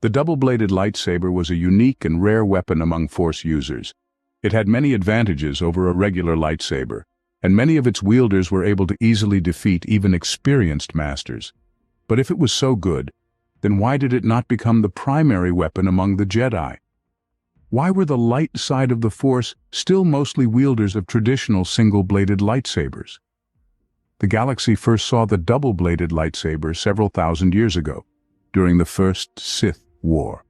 The double-bladed lightsaber was a unique and rare weapon among Force users. It had many advantages over a regular lightsaber, and many of its wielders were able to easily defeat even experienced masters. But if it was so good, then why did it not become the primary weapon among the Jedi? Why were the light side of the Force still mostly wielders of traditional single-bladed lightsabers? The galaxy first saw the double-bladed lightsaber several thousand years ago, during the First Sith War.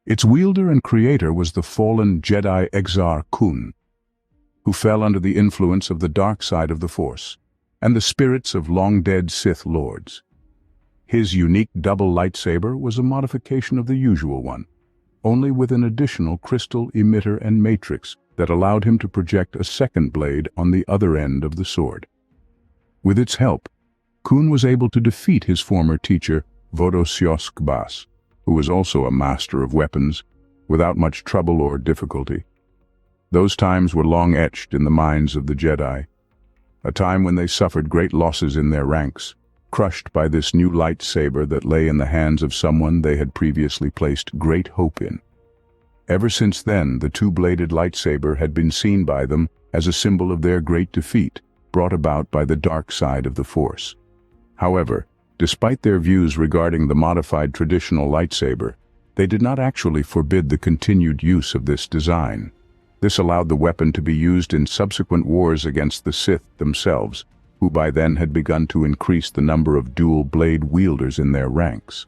Its wielder and creator was the fallen Jedi Exar Kun, who fell under the influence of the dark side of the Force, and the spirits of long-dead Sith lords. His unique double lightsaber was a modification of the usual one, only with an additional crystal emitter and matrix that allowed him to project a second blade on the other end of the sword. With its help, Kun was able to defeat his former teacher, Vodosyoskbas, who was also a master of weapons, without much trouble or difficulty. Those times were long etched in the minds of the Jedi, a time when they suffered great losses in their ranks, crushed by this new lightsaber that lay in the hands of someone they had previously placed great hope in. Ever since then, the two-bladed lightsaber had been seen by them as a symbol of their great defeat, brought about by the dark side of the Force. However, despite their views regarding the modified traditional lightsaber, they did not actually forbid the continued use of this design. This allowed the weapon to be used in subsequent wars against the Sith themselves, who by then had begun to increase the number of dual-blade wielders in their ranks.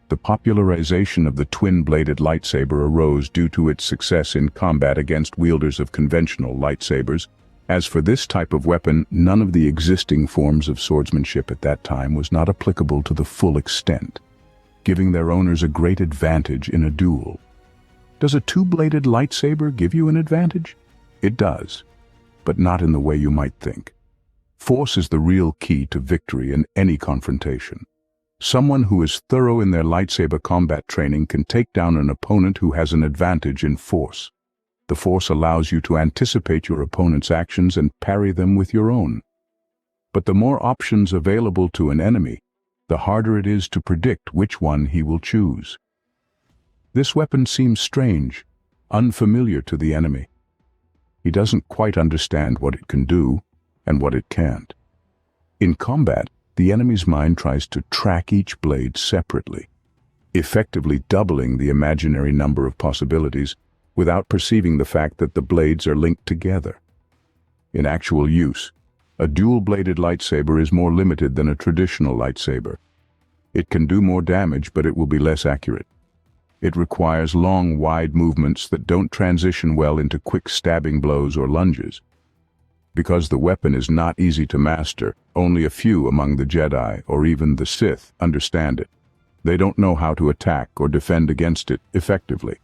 The popularization of the twin-bladed lightsaber arose due to its success in combat against wielders of conventional lightsabers. As for this type of weapon, none of the existing forms of swordsmanship at that time was not applicable to the full extent, giving their owners a great advantage in a duel. Does a two-bladed lightsaber give you an advantage? It does, but not in the way you might think. Force is the real key to victory in any confrontation. Someone who is thorough in their lightsaber combat training can take down an opponent who has an advantage in force. The Force allows you to anticipate your opponent's actions and parry them with your own. But the more options available to an enemy, the harder it is to predict which one he will choose. This weapon seems strange, unfamiliar to the enemy. He doesn't quite understand what it can do and what it can't. In combat, the enemy's mind tries to track each blade separately, effectively doubling the imaginary number of possibilities without perceiving the fact that the blades are linked together. In actual use, a dual-bladed lightsaber is more limited than a traditional lightsaber. It can do more damage, but it will be less accurate. It requires long, wide movements that don't transition well into quick stabbing blows or lunges. Because the weapon is not easy to master, only a few among the Jedi, or even the Sith, understand it. They don't know how to attack or defend against it effectively.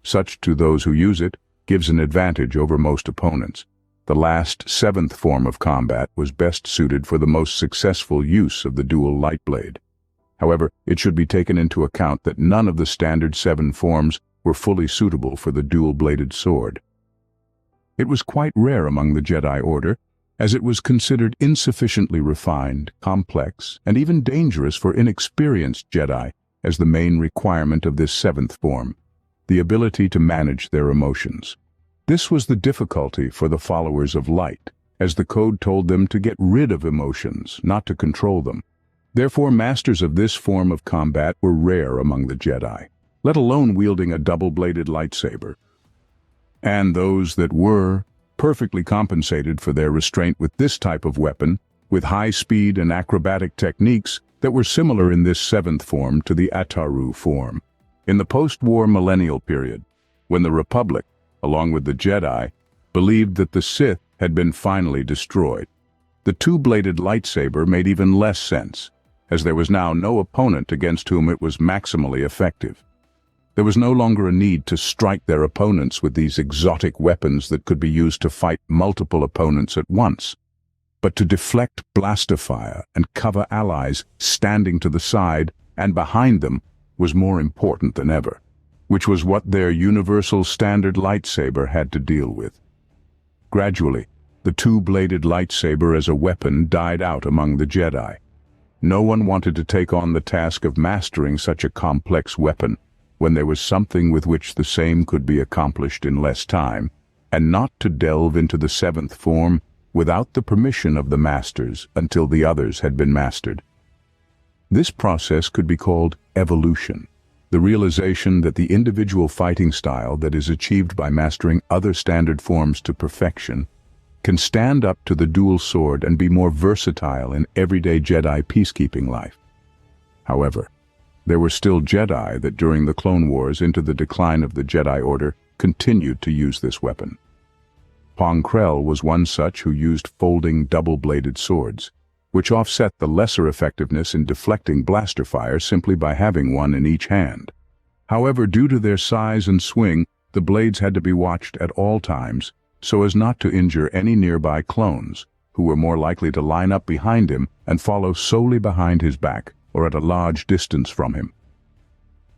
Such, to those who use it, gives an advantage over most opponents. The last, seventh form of combat was best suited for the most successful use of the dual light blade. However, it should be taken into account that none of the standard 7 forms were fully suitable for the dual-bladed sword. It was quite rare among the Jedi Order, as it was considered insufficiently refined, complex, and even dangerous for inexperienced Jedi as the main requirement of this 7th form, the ability to manage their emotions. This was the difficulty for the followers of light, as the code told them to get rid of emotions, not to control them. Therefore, masters of this form of combat were rare among the Jedi, let alone wielding a double-bladed lightsaber. And those that were, perfectly compensated for their restraint with this type of weapon, with high speed and acrobatic techniques that were similar in this 7th form to the Ataru form. In the post-war millennial period, when the Republic, along with the Jedi, believed that the Sith had been finally destroyed, the two-bladed lightsaber made even less sense, as there was now no opponent against whom it was maximally effective. There was no longer a need to strike their opponents with these exotic weapons that could be used to fight multiple opponents at once, but to deflect blaster fire and cover allies standing to the side and behind them was more important than ever, which was what their universal standard lightsaber had to deal with. Gradually, the two-bladed lightsaber as a weapon died out among the Jedi. No one wanted to take on the task of mastering such a complex weapon when there was something with which the same could be accomplished in less time, and not to delve into the seventh form without the permission of the masters until the others had been mastered. This process could be called evolution, the realization that the individual fighting style that is achieved by mastering other standard forms to perfection can stand up to the dual sword and be more versatile in everyday Jedi peacekeeping life. However, there were still Jedi that during the Clone Wars into the decline of the Jedi Order continued to use this weapon. Pong Krell was one such who used folding double-bladed swords, which offset the lesser effectiveness in deflecting blaster fire simply by having one in each hand. However, due to their size and swing, the blades had to be watched at all times so as not to injure any nearby clones, who were more likely to line up behind him and follow solely behind his back or at a large distance from him.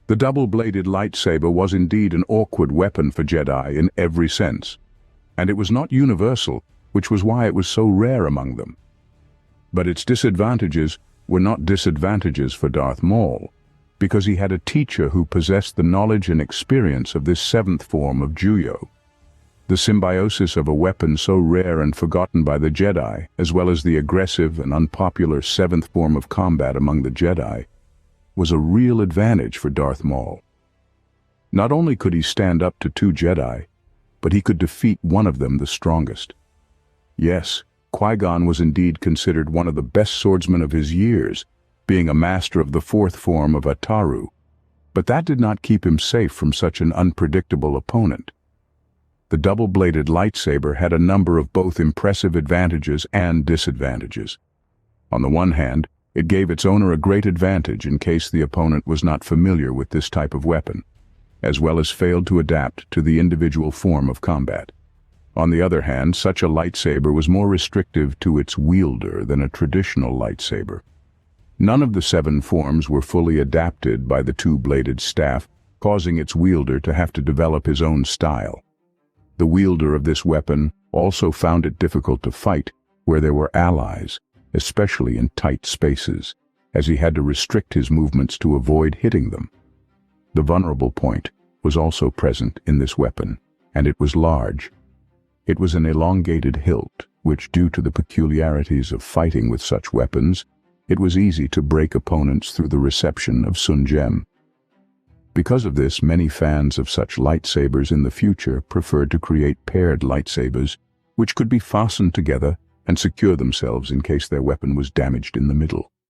The double-bladed lightsaber was indeed an awkward weapon for Jedi in every sense, and it was not universal, which was why it was so rare among them. But its disadvantages were not disadvantages for Darth Maul, because he had a teacher who possessed the knowledge and experience of this seventh form of Juyo. The symbiosis of a weapon so rare and forgotten by the Jedi, as well as the aggressive and unpopular seventh form of combat among the Jedi, was a real advantage for Darth Maul. Not only could he stand up to two Jedi, but he could defeat one of them the strongest. Yes, Qui-Gon was indeed considered one of the best swordsmen of his years, being a master of the fourth form of Ataru, but that did not keep him safe from such an unpredictable opponent. The double-bladed lightsaber had a number of both impressive advantages and disadvantages. On the one hand, it gave its owner a great advantage in case the opponent was not familiar with this type of weapon, as well as failed to adapt to the individual form of combat. On the other hand, such a lightsaber was more restrictive to its wielder than a traditional lightsaber. None of the seven forms were fully adapted by the two-bladed staff, causing its wielder to have to develop his own style. The wielder of this weapon also found it difficult to fight where there were allies, especially in tight spaces, as he had to restrict his movements to avoid hitting them. The vulnerable point was also present in this weapon, and it was large. It was an elongated hilt, which, due to the peculiarities of fighting with such weapons, it was easy to break opponents through the reception of Sun Gem. Because of this, many fans of such lightsabers in the future preferred to create paired lightsabers, which could be fastened together and secure themselves in case their weapon was damaged in the middle.